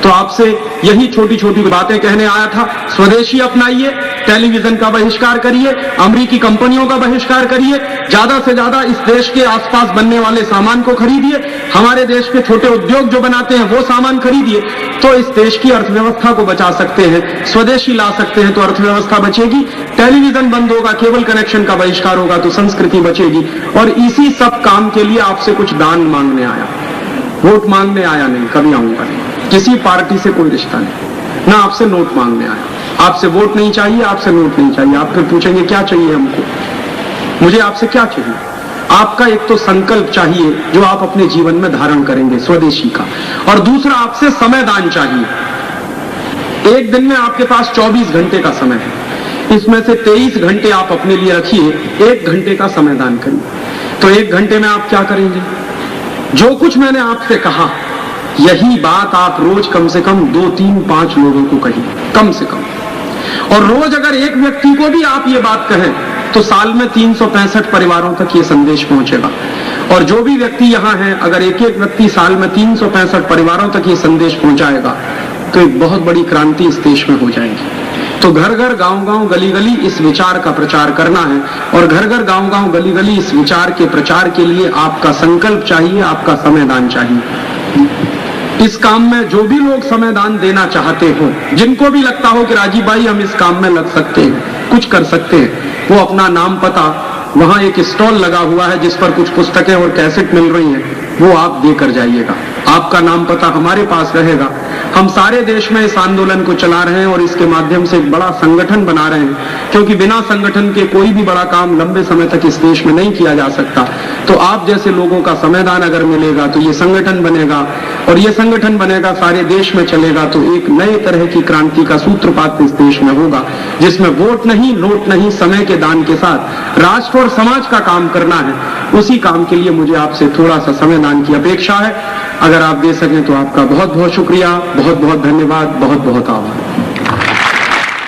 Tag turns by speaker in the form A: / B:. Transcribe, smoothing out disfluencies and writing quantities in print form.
A: तो आपसे यही छोटी छोटी बातें कहने आया था। स्वदेशी अपनाइए, टेलीविजन का बहिष्कार करिए, अमेरिकी कंपनियों का बहिष्कार करिए, ज्यादा से ज्यादा इस देश के आसपास बनने वाले सामान को खरीदिए, हमारे देश के छोटे उद्योग जो बनाते हैं वो सामान खरीदिए, तो इस देश की अर्थव्यवस्था को बचा सकते हैं। स्वदेशी ला सकते हैं तो अर्थव्यवस्था बचेगी, टेलीविजन बंद होगा, केबल कनेक्शन का बहिष्कार होगा तो संस्कृति बचेगी। और इसी सब काम के लिए आपसे कुछ दान मांगने आया, वोट मांगने आया नहीं, कभी आऊंगा नहीं। किसी पार्टी से कोई रिश्ता नहीं, ना आपसे नोट मांगने आया। आपसे वोट नहीं चाहिए, आपसे नोट नहीं चाहिए। आप फिर पूछेंगे क्या चाहिए हमको, मुझे आपसे क्या चाहिए? आपका एक तो संकल्प चाहिए जो आप अपने जीवन में धारण करेंगे स्वदेशी का, और दूसरा आपसे समय दान चाहिए। एक दिन में आपके पास 24 घंटे का समय है, इसमें से 23 घंटे आप अपने लिए रखिए, 1 घंटे का समय दान करिए। तो 1 घंटे में आप क्या करेंगे? जो कुछ मैंने आपसे कहा, यही बात आप रोज कम से कम 2, 3, 5 लोगों को कहिए, कम से कम। और रोज अगर एक व्यक्ति को भी आप ये बात कहें तो साल में 365 परिवारों तक ये संदेश पहुंचेगा। और जो भी व्यक्ति यहाँ है, अगर एक एक व्यक्ति साल में 365 परिवारों तक ये संदेश पहुंचाएगा तो एक बहुत बड़ी क्रांति इस देश में हो जाएगी। तो घर घर, गांव गांव, गली गली इस विचार का प्रचार करना है, और घर घर, गांव गांव, गली गली इस विचार के प्रचार के लिए आपका संकल्प चाहिए, आपका समय दान चाहिए। इस काम में जो भी लोग समय दान देना चाहते हो, जिनको भी लगता हो कि राजीव भाई हम इस काम में लग सकते हैं, कुछ कर सकते हैं, वो अपना नाम पता, वहां एक स्टॉल लगा हुआ है जिस पर कुछ पुस्तकें और कैसेट मिल रही हैं, वो आप देकर जाइएगा। आपका नाम पता हमारे पास रहेगा। हम सारे देश में इस आंदोलन को चला रहे हैं और इसके माध्यम से एक बड़ा संगठन बना रहे हैं, क्योंकि बिना संगठन के कोई भी बड़ा काम लंबे समय तक इस देश में नहीं किया जा सकता। तो आप जैसे लोगों का समयदान अगर मिलेगा तो ये संगठन बनेगा, और ये संगठन बनेगा, सारे देश में चलेगा, तो एक नए तरह की क्रांति का सूत्रपात इस देश में होगा, जिसमें वोट नहीं, नोट नहीं, समय के दान के साथ राष्ट्र और समाज का काम करना है। उसी काम के लिए मुझे आपसे थोड़ा सा समय दान की अपेक्षा है। अगर आप दे सकें तो आपका बहुत बहुत शुक्रिया, बहुत बहुत धन्यवाद, बहुत बहुत आभार।